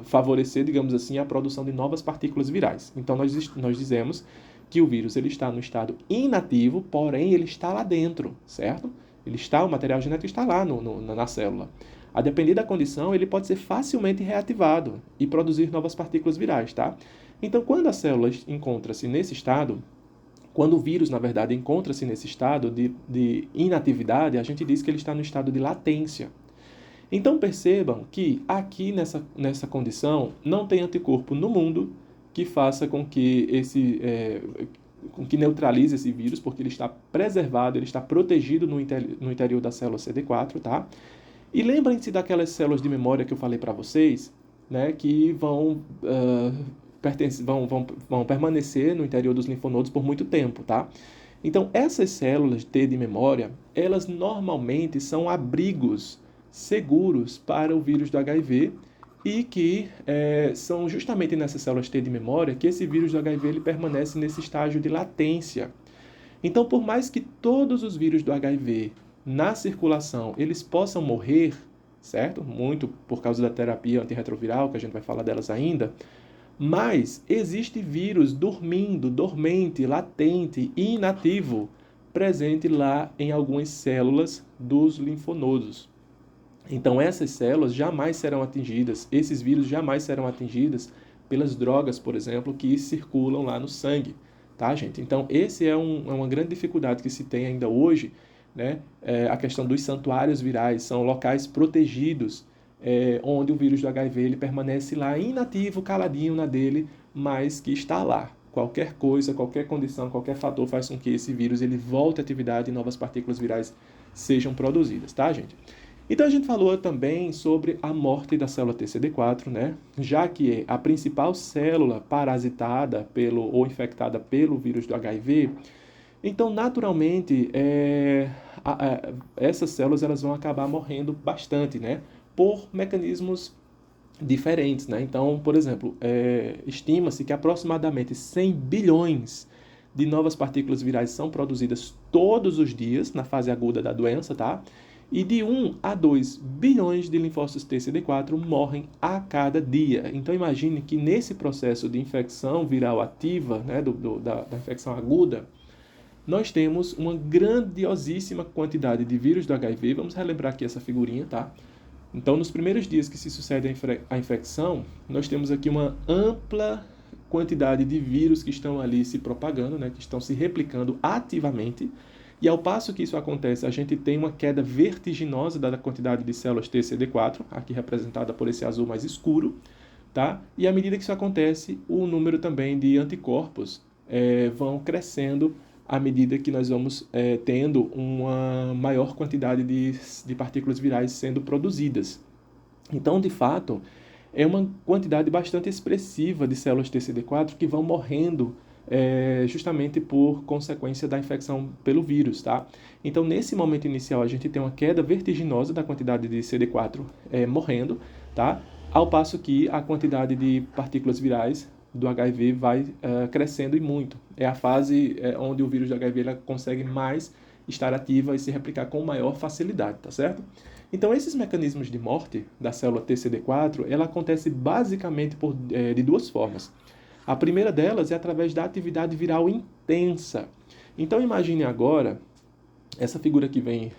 favorecer, digamos assim, a produção de novas partículas virais. Então, nós dizemos que o vírus ele está no estado inativo, porém ele está lá dentro, certo? O material genético está lá na célula. A depender da condição, ele pode ser facilmente reativado e produzir novas partículas virais, tá? Então, quando a célula encontra-se nesse estado, quando o vírus, na verdade, encontra-se nesse estado de inatividade, a gente diz que ele está no estado de latência. Então, percebam que aqui nessa condição não tem anticorpo no mundo que faça com que neutralize esse vírus, porque ele está preservado, ele está protegido no interior da célula CD4, tá? E lembrem-se daquelas células de memória que eu falei para vocês, né, que vão permanecer no interior dos linfonodos por muito tempo, tá? Então, essas células T de memória, elas normalmente são abrigos seguros para o vírus do HIV e que são justamente nessas células T de memória que esse vírus do HIV ele permanece nesse estágio de latência. Então, por mais que todos os vírus do HIV na circulação eles possam morrer, certo? Muito por causa da terapia antirretroviral, que a gente vai falar delas ainda, mas existe vírus dormindo, dormente, latente e inativo presente lá em algumas células dos linfonodos. Então essas células jamais serão atingidas, esses vírus jamais serão atingidos pelas drogas, por exemplo, que circulam lá no sangue, tá, gente? Então esse é uma grande dificuldade que se tem ainda hoje, né? A questão dos santuários virais, são locais protegidos, onde o vírus do HIV ele permanece lá inativo, caladinho na dele, mas que está lá. Qualquer coisa, qualquer condição, qualquer fator faz com que esse vírus ele volte à atividade e novas partículas virais sejam produzidas, tá, gente? Então a gente falou também sobre a morte da célula TCD4, né? Já que é a principal célula parasitada ou infectada pelo vírus do HIV, então naturalmente essas células elas vão acabar morrendo bastante, né? Por mecanismos diferentes, né? Então, por exemplo, estima-se que aproximadamente 100 bilhões de novas partículas virais são produzidas todos os dias na fase aguda da doença, tá? E de 1 a 2 bilhões de linfócitos TCD4 morrem a cada dia. Então imagine que nesse processo de infecção viral ativa, né, da infecção aguda, nós temos uma grandiosíssima quantidade de vírus do HIV. Vamos relembrar aqui essa figurinha, tá? Então, nos primeiros dias que se sucede a infecção, nós temos aqui uma ampla quantidade de vírus que estão ali se propagando, né, que estão se replicando ativamente. E ao passo que isso acontece, a gente tem uma queda vertiginosa da quantidade de células TCD4, aqui representada por esse azul mais escuro, tá? E à medida que isso acontece, o número também de anticorpos vão crescendo à medida que nós vamos tendo uma maior quantidade de partículas virais sendo produzidas. Então, de fato, é uma quantidade bastante expressiva de células TCD4 que vão morrendo justamente por consequência da infecção pelo vírus, tá? Então, nesse momento inicial, a gente tem uma queda vertiginosa da quantidade de CD4 morrendo, tá? Ao passo que a quantidade de partículas virais do HIV vai crescendo e muito. É a fase onde o vírus do HIV ele consegue mais estar ativa e se replicar com maior facilidade, tá certo? Então, esses mecanismos de morte da célula TCD4, ela acontece basicamente de duas formas. A primeira delas é através da atividade viral intensa. Então, imagine agora, essa figura que vem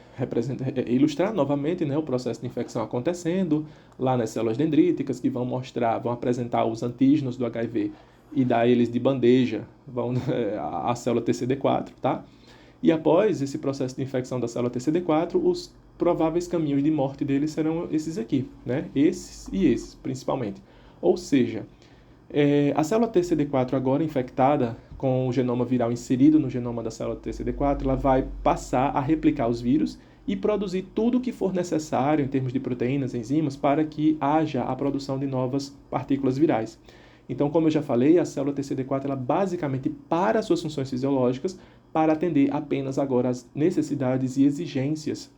ilustrar novamente, né, o processo de infecção acontecendo lá nas células dendríticas, que vão apresentar os antígenos do HIV e dar eles de bandeja à célula TCD4, tá? E após esse processo de infecção da célula TCD4, os prováveis caminhos de morte deles serão esses aqui, né? Esses e esses, principalmente. Ou seja, a célula TCD4 agora infectada com o genoma viral inserido no genoma da célula TCD4, ela vai passar a replicar os vírus e produzir tudo o que for necessário em termos de proteínas, enzimas, para que haja a produção de novas partículas virais. Então, como eu já falei, a célula TCD4 ela basicamente para suas funções fisiológicas para atender apenas agora as necessidades e exigências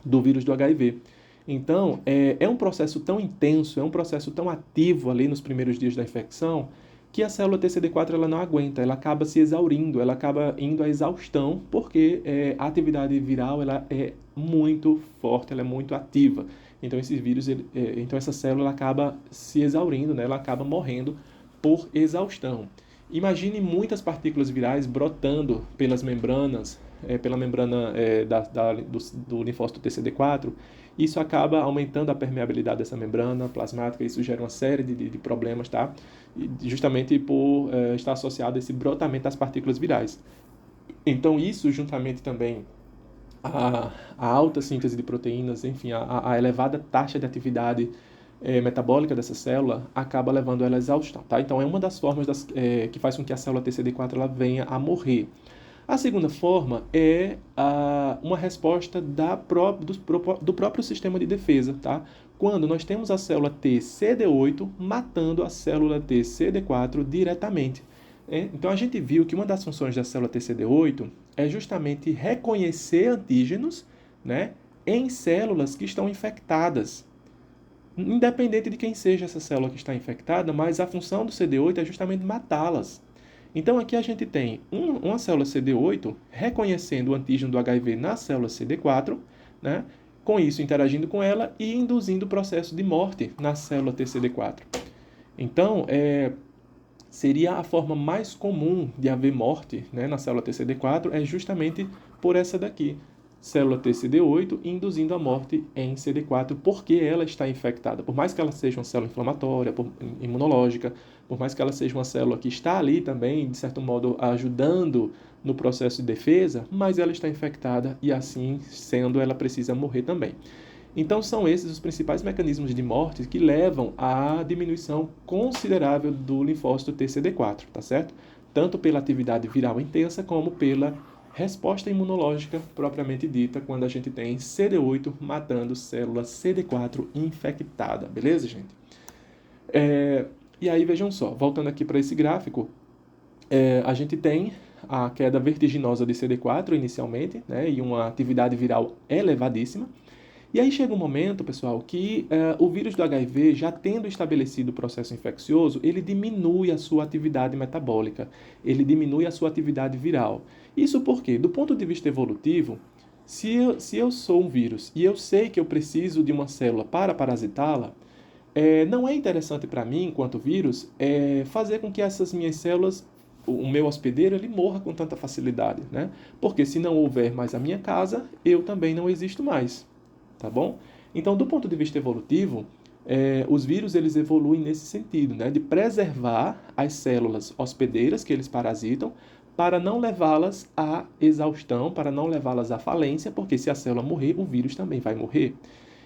do vírus do HIV. Então, é um processo tão intenso, é um processo tão ativo ali nos primeiros dias da infecção, que a célula TCD4 ela não aguenta, ela acaba se exaurindo, ela acaba indo à exaustão, porque a atividade viral ela é muito forte, ela é muito ativa. Então, esses vírus, então essa célula ela acaba se exaurindo, né? Ela acaba morrendo por exaustão. Imagine muitas partículas virais brotando pelas membranas, pela membrana do linfócito TCD4, isso acaba aumentando a permeabilidade dessa membrana plasmática, isso gera uma série de problemas, tá? E justamente por estar associado a esse brotamento das partículas virais. Então isso, juntamente também a alta síntese de proteínas, enfim, a elevada taxa de atividade metabólica dessa célula, acaba levando ela à exaustão, tá? Então é uma das formas que faz com que a célula TCD4 ela venha a morrer. A segunda forma é uma resposta do próprio sistema de defesa, tá? Quando nós temos a célula TCD8 matando a célula TCD4 diretamente. Então, a gente viu que uma das funções da célula TCD8 é justamente reconhecer antígenos, né, em células que estão infectadas. Independente de quem seja essa célula que está infectada, mas a função do CD8 é justamente matá-las. Então, aqui a gente tem uma célula CD8 reconhecendo o antígeno do HIV na célula CD4, né? Com isso interagindo com ela e induzindo o processo de morte na célula TCD4. Então, seria a forma mais comum de haver morte, né, na célula TCD4 é justamente por essa daqui, célula TCD8 induzindo a morte em CD4 porque ela está infectada. Por mais que ela seja uma célula inflamatória, imunológica, por mais que ela seja uma célula que está ali também, de certo modo, ajudando no processo de defesa, mas ela está infectada e assim sendo, ela precisa morrer também. Então, são esses os principais mecanismos de morte que levam à diminuição considerável do linfócito TCD4, tá certo? Tanto pela atividade viral intensa como pela resposta imunológica propriamente dita, quando a gente tem CD8 matando célula CD4 infectada, beleza, gente? E aí, vejam só, voltando aqui para esse gráfico, a gente tem a queda vertiginosa de CD4 inicialmente, né, e uma atividade viral elevadíssima. E aí chega um momento, pessoal, que o vírus do HIV, já tendo estabelecido o processo infeccioso, ele diminui a sua atividade metabólica, ele diminui a sua atividade viral. Isso porque, do ponto de vista evolutivo, se eu sou um vírus e eu sei que eu preciso de uma célula para parasitá-la, não é interessante para mim, enquanto vírus, fazer com que essas minhas células, o meu hospedeiro, ele morra com tanta facilidade, né? Porque se não houver mais a minha casa, eu também não existo mais. Tá bom? Então, do ponto de vista evolutivo, os vírus eles evoluem nesse sentido, né, de preservar as células hospedeiras que eles parasitam para não levá-las à exaustão, para não levá-las à falência, porque se a célula morrer, o vírus também vai morrer.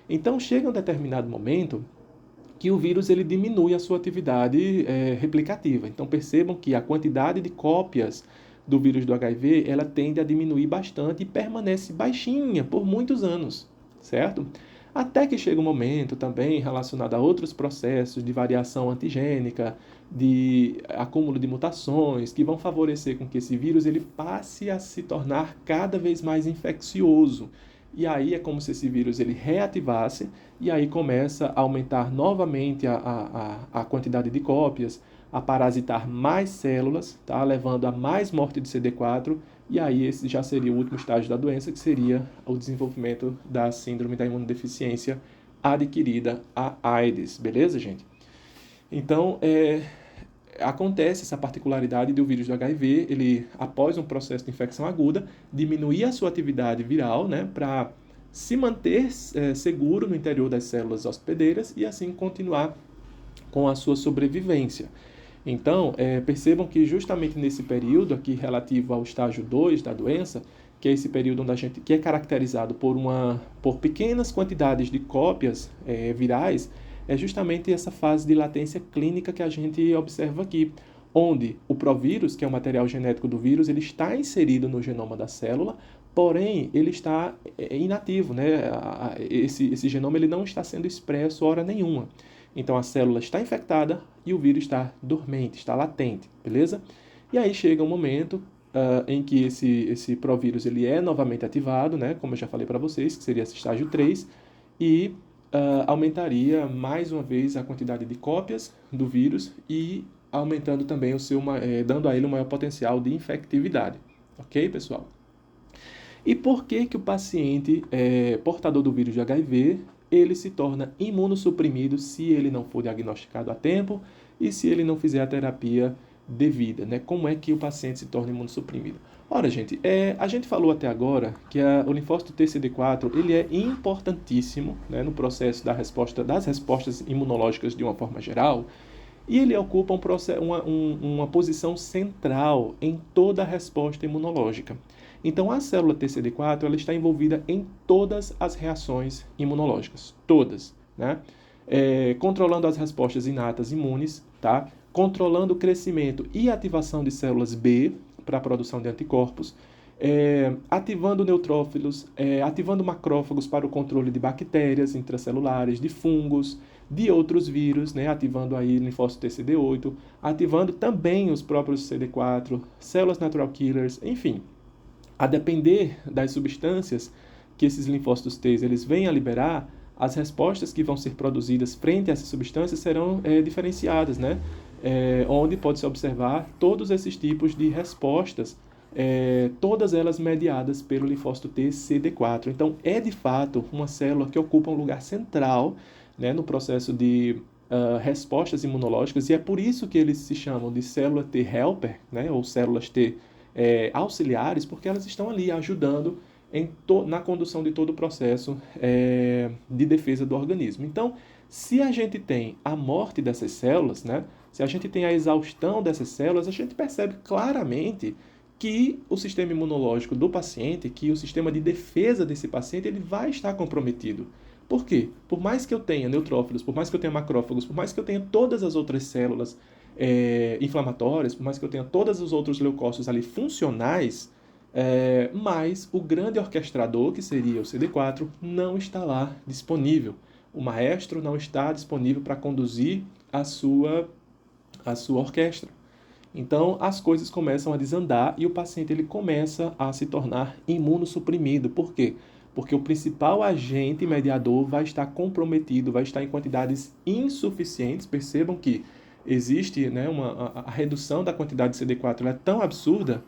Então, chega um determinado momento que o vírus ele diminui a sua atividade replicativa. Então, percebam que a quantidade de cópias do vírus do HIV ela tende a diminuir bastante e permanece baixinha por muitos anos, certo? Até que chega um momento também relacionado a outros processos de variação antigênica, de acúmulo de mutações, que vão favorecer com que esse vírus ele passe a se tornar cada vez mais infeccioso. E aí é como se esse vírus ele reativasse, e aí começa a aumentar novamente a quantidade de cópias, a parasitar mais células, tá? Levando a mais morte de CD4, e aí esse já seria o último estágio da doença, que seria o desenvolvimento da síndrome da imunodeficiência adquirida, a AIDS, beleza, gente? Então, acontece essa particularidade do vírus do HIV, ele, após um processo de infecção aguda, diminuir a sua atividade viral, né, para se manter seguro no interior das células hospedeiras e assim continuar com a sua sobrevivência. Então, percebam que justamente nesse período aqui relativo ao estágio 2 da doença, que é esse período onde a gente, que é caracterizado por pequenas quantidades de cópias virais, é justamente essa fase de latência clínica que a gente observa aqui, onde o provírus, que é o material genético do vírus, ele está inserido no genoma da célula, porém ele está inativo, né? Esse genoma ele não está sendo expresso hora nenhuma. Então a célula está infectada e o vírus está dormente, está latente, beleza? E aí chega um momento em que esse provírus ele é novamente ativado, né? Como eu já falei para vocês, que seria esse estágio 3, e aumentaria mais uma vez a quantidade de cópias do vírus e aumentando também dando a ele um maior potencial de infectividade. Ok, pessoal? E por que o paciente portador do vírus de HIV ele se torna imunossuprimido se ele não for diagnosticado a tempo e se ele não fizer a terapia devida, né? Como é que o paciente se torna imunossuprimido? Ora, gente, a gente falou até agora que o linfócito TCD4 ele é importantíssimo, né, no processo das respostas imunológicas de uma forma geral, e ele ocupa uma posição central em toda a resposta imunológica. Então, a célula TCD4 ela está envolvida em todas as reações imunológicas, todas, né? Controlando as respostas inatas imunes, tá? Controlando o crescimento e ativação de células B para a produção de anticorpos, ativando neutrófilos, ativando macrófagos para o controle de bactérias intracelulares, de fungos, de outros vírus, né, ativando aí linfócito TCD8, ativando também os próprios CD4, células natural killers, enfim. A depender das substâncias que esses linfócitos T eles venham a liberar, as respostas que vão ser produzidas frente a essas substâncias serão diferenciadas, né? Onde pode-se observar todos esses tipos de respostas, todas elas mediadas pelo linfócito T CD4. Então, é de fato uma célula que ocupa um lugar central, né, no processo de respostas imunológicas, e é por isso que eles se chamam de célula T helper, né, ou células T auxiliares, porque elas estão ali ajudando na condução de todo o processo de defesa do organismo. Então, se a gente tem a morte dessas células, né, se a gente tem a exaustão dessas células, a gente percebe claramente que o sistema imunológico do paciente, que o sistema de defesa desse paciente, ele vai estar comprometido. Por quê? Por mais que eu tenha neutrófilos, por mais que eu tenha macrófagos, por mais que eu tenha todas as outras células inflamatórias, por mais que eu tenha todos os outros leucócitos ali funcionais, mas o grande orquestrador, que seria o CD4, não está lá disponível. O maestro não está disponível para conduzir a sua orquestra. Então, as coisas começam a desandar e o paciente ele começa a se tornar imunossuprimido. Por quê? Porque o principal agente mediador vai estar comprometido, vai estar em quantidades insuficientes. Percebam que existe, né, a redução da quantidade de CD4 é tão absurda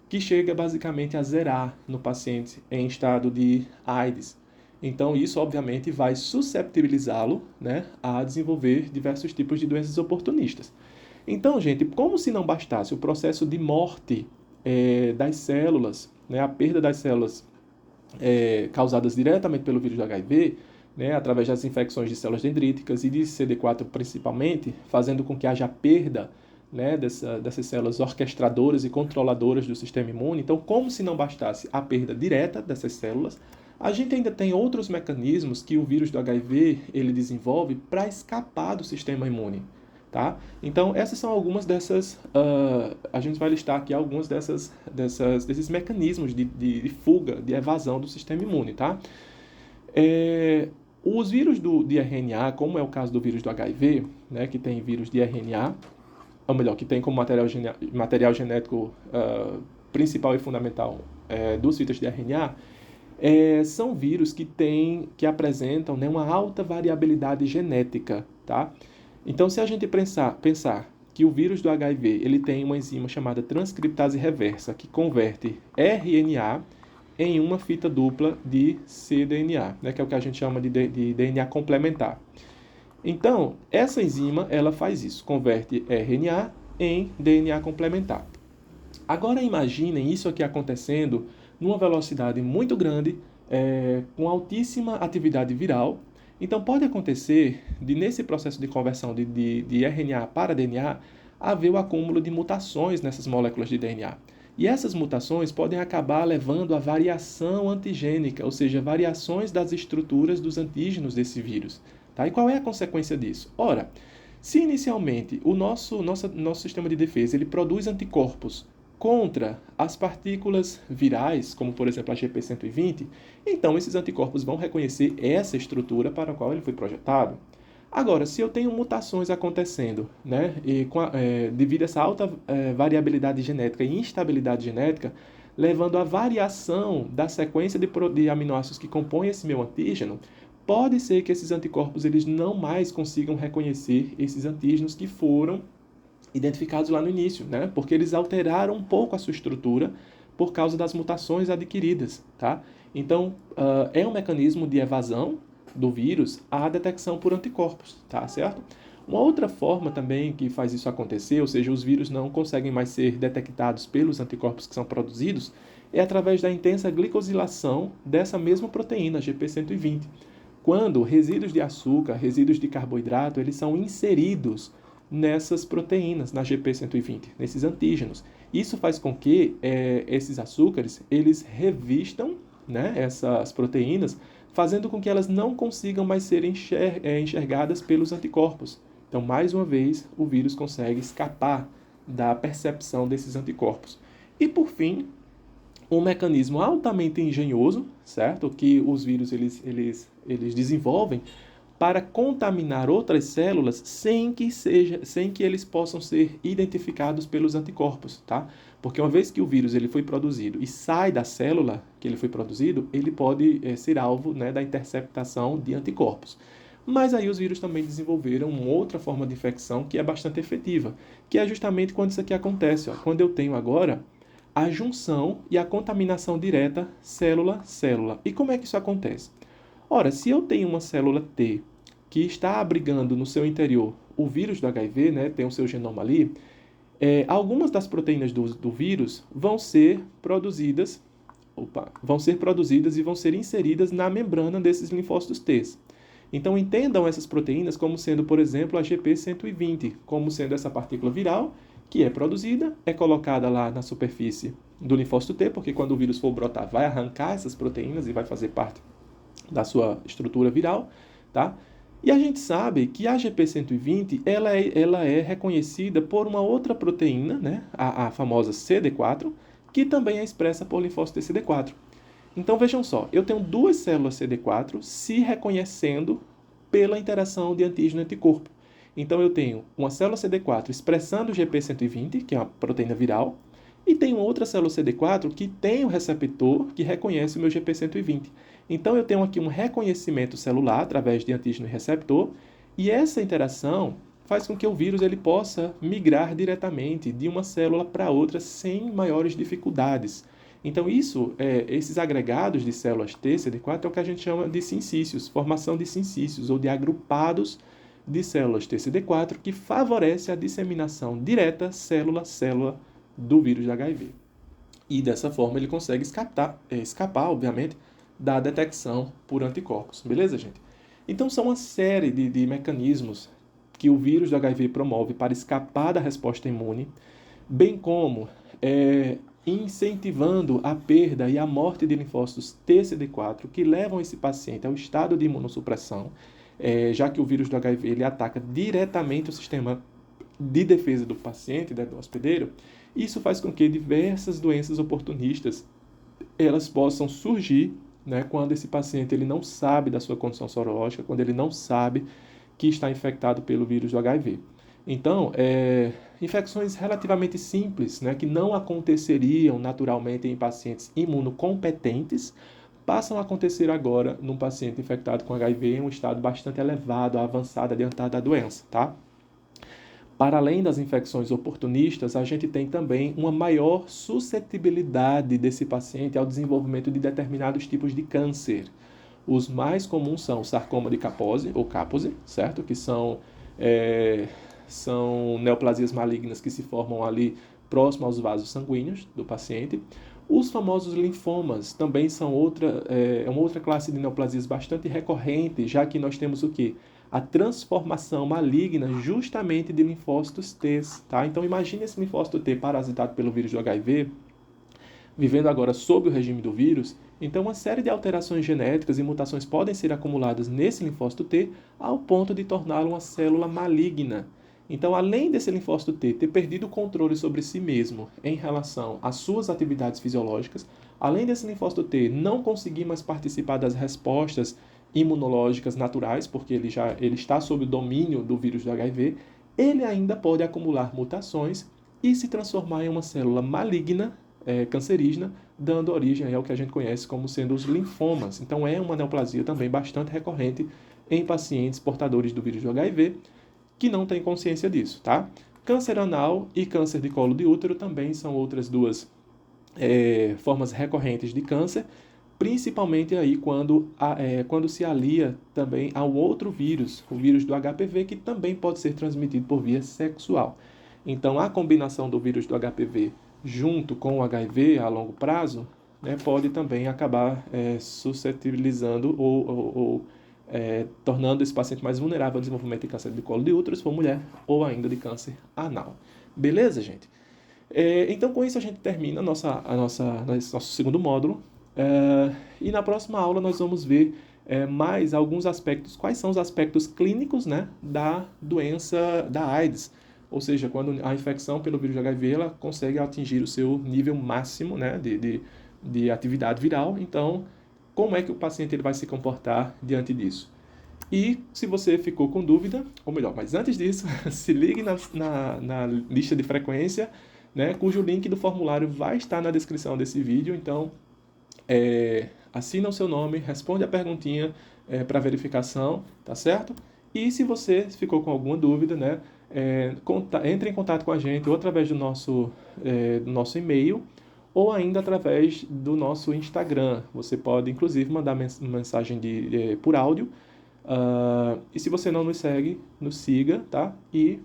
que chega basicamente a zerar no paciente em estado de AIDS. Então, isso obviamente vai susceptibilizá-lo, né, a desenvolver diversos tipos de doenças oportunistas. Então, gente, como se não bastasse o processo de morte das células, né, a perda das células causadas diretamente pelo vírus do HIV, né, através das infecções de células dendríticas e de CD4 principalmente, fazendo com que haja perda, né, dessas células orquestradoras e controladoras do sistema imune. Então, como se não bastasse a perda direta dessas células, a gente ainda tem outros mecanismos que o vírus do HIV ele desenvolve para escapar do sistema imune. Tá? Então, essas são algumas dessas. A gente vai listar aqui alguns desses mecanismos de fuga, de evasão do sistema imune. Tá? Os vírus de RNA, como é o caso do vírus do HIV, né, que tem vírus de RNA, ou melhor, que tem como material genético principal e fundamental duas fitas de RNA, são vírus que apresentam, né, uma alta variabilidade genética. Tá? Então, se a gente pensar que o vírus do HIV ele tem uma enzima chamada transcriptase reversa, que converte RNA em uma fita dupla de cDNA, né, que é o que a gente chama de DNA complementar. Então, essa enzima ela faz isso, converte RNA em DNA complementar. Agora imaginem isso aqui acontecendo numa velocidade muito grande, com altíssima atividade viral. Então, pode acontecer de, nesse processo de conversão de RNA para DNA, haver o acúmulo de mutações nessas moléculas de DNA. E essas mutações podem acabar levando a variação antigênica, ou seja, variações das estruturas dos antígenos desse vírus. Tá? E qual é a consequência disso? Ora, se inicialmente o nosso sistema de defesa ele produz anticorpos contra as partículas virais, como por exemplo a GP120, então esses anticorpos vão reconhecer essa estrutura para a qual ele foi projetado. Agora, se eu tenho mutações acontecendo, né, devido a essa alta variabilidade genética e instabilidade genética, levando à variação da sequência de aminoácidos que compõem esse meu antígeno, pode ser que esses anticorpos eles não mais consigam reconhecer esses antígenos que foram identificados lá no início, né? Porque eles alteraram um pouco a sua estrutura por causa das mutações adquiridas, tá? Então, é um mecanismo de evasão do vírus à detecção por anticorpos, tá certo? Uma outra forma também que faz isso acontecer, ou seja, os vírus não conseguem mais ser detectados pelos anticorpos que são produzidos, é através da intensa glicosilação dessa mesma proteína, GP120. Quando resíduos de açúcar, resíduos de carboidrato, eles são inseridos nessas proteínas, na GP120, nesses antígenos. Isso faz com que esses açúcares, eles revistam, né, essas proteínas, fazendo com que elas não consigam mais ser enxergadas pelos anticorpos. Então, mais uma vez, o vírus consegue escapar da percepção desses anticorpos. E, por fim, um mecanismo altamente engenhoso, certo? Que os vírus eles desenvolvem para contaminar outras células sem que eles possam ser identificados pelos anticorpos, tá? Porque uma vez que o vírus ele foi produzido e sai da célula que ele foi produzido, ele pode ser alvo, né, da interceptação de anticorpos. Mas aí os vírus também desenvolveram uma outra forma de infecção que é bastante efetiva, que é justamente quando isso aqui acontece, ó, quando eu tenho agora a junção e a contaminação direta célula-célula. E como é que isso acontece? Ora, se eu tenho uma célula T que está abrigando no seu interior o vírus do HIV, né, tem o seu genoma ali, algumas das proteínas do vírus vão ser produzidas e vão ser inseridas na membrana desses linfócitos T. Então, entendam essas proteínas como sendo, por exemplo, a GP120, como sendo essa partícula viral que é produzida, é colocada lá na superfície do linfócito T, porque quando o vírus for brotar, vai arrancar essas proteínas e vai fazer parte da sua estrutura viral, tá? E a gente sabe que a GP120 ela é reconhecida por uma outra proteína, né? A famosa CD4, que também é expressa por linfócito CD4. Então vejam só, eu tenho duas células CD4 se reconhecendo pela interação de antígeno e anticorpo. Então eu tenho uma célula CD4 expressando o GP120, que é uma proteína viral, e tenho outra célula CD4 que tem o receptor que reconhece o meu GP120. Então eu tenho aqui um reconhecimento celular através de antígeno e receptor, e essa interação faz com que o vírus ele possa migrar diretamente de uma célula para outra sem maiores dificuldades. Então esses agregados de células T, CD4, é o que a gente chama de sincícios, formação de sincícios ou de agrupados de células T, CD4, que favorece a disseminação direta célula-célula do vírus de HIV. E dessa forma ele consegue escapar, obviamente, da detecção por anticorpos. Beleza, gente? Então são uma série de mecanismos que o vírus do HIV promove para escapar da resposta imune, bem como incentivando a perda e a morte de linfócitos TCD4, que levam esse paciente ao estado de imunossupressão, já que o vírus do HIV ele ataca diretamente o sistema de defesa do paciente, do hospedeiro. Isso faz com que diversas doenças oportunistas elas possam surgir, né, quando esse paciente ele não sabe da sua condição sorológica, quando ele não sabe que está infectado pelo vírus do HIV. Então, infecções relativamente simples, né, que não aconteceriam naturalmente em pacientes imunocompetentes, passam a acontecer agora num paciente infectado com HIV em um estado bastante elevado, avançado, adiantado da doença, tá? Para além das infecções oportunistas, a gente tem também uma maior suscetibilidade desse paciente ao desenvolvimento de determinados tipos de câncer. Os mais comuns são o sarcoma de Kaposi, ou Kaposi, certo? Que são neoplasias malignas que se formam ali próximo aos vasos sanguíneos do paciente. Os famosos linfomas também são uma outra classe de neoplasias bastante recorrente, já que nós temos o quê? A transformação maligna justamente de linfócitos T, tá? Então imagine esse linfócito T parasitado pelo vírus do HIV, vivendo agora sob o regime do vírus. Então uma série de alterações genéticas e mutações podem ser acumuladas nesse linfócito T ao ponto de torná-lo uma célula maligna. Então, além desse linfócito T ter perdido o controle sobre si mesmo em relação às suas atividades fisiológicas, além desse linfócito T não conseguir mais participar das respostas imunológicas naturais, porque ele está sob o domínio do vírus do HIV, ele ainda pode acumular mutações e se transformar em uma célula maligna, cancerígena, dando origem ao que a gente conhece como sendo os linfomas. Então é uma neoplasia também bastante recorrente em pacientes portadores do vírus do HIV que não têm consciência disso, tá? Câncer anal e câncer de colo de útero também são outras duas formas recorrentes de câncer, principalmente aí quando se alia também ao outro vírus, o vírus do HPV, que também pode ser transmitido por via sexual. Então, a combinação do vírus do HPV junto com o HIV a longo prazo, né, pode também acabar suscetibilizando ou tornando esse paciente mais vulnerável ao desenvolvimento de câncer de colo de útero, se for mulher, ou ainda de câncer anal. Beleza, gente? Então, com isso, a gente termina nosso segundo módulo. E na próxima aula nós vamos ver mais alguns aspectos, quais são os aspectos clínicos, né, da doença da AIDS. Ou seja, quando a infecção pelo vírus de HIV ela consegue atingir o seu nível máximo, né, de atividade viral. Então, como é que o paciente ele vai se comportar diante disso? E se você ficou com dúvida, ou melhor, mas antes disso, se ligue na lista de frequência, né, cujo link do formulário vai estar na descrição desse vídeo. Então, assina o seu nome, responde a perguntinha para verificação, tá certo? E se você ficou com alguma dúvida, né, entre em contato com a gente ou através do nosso e-mail ou ainda através do nosso Instagram. Você pode, inclusive, mandar mensagem por áudio. E se você não nos segue, nos siga, tá? E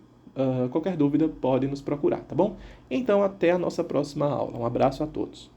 qualquer dúvida pode nos procurar, tá bom? Então, até a nossa próxima aula. Um abraço a todos.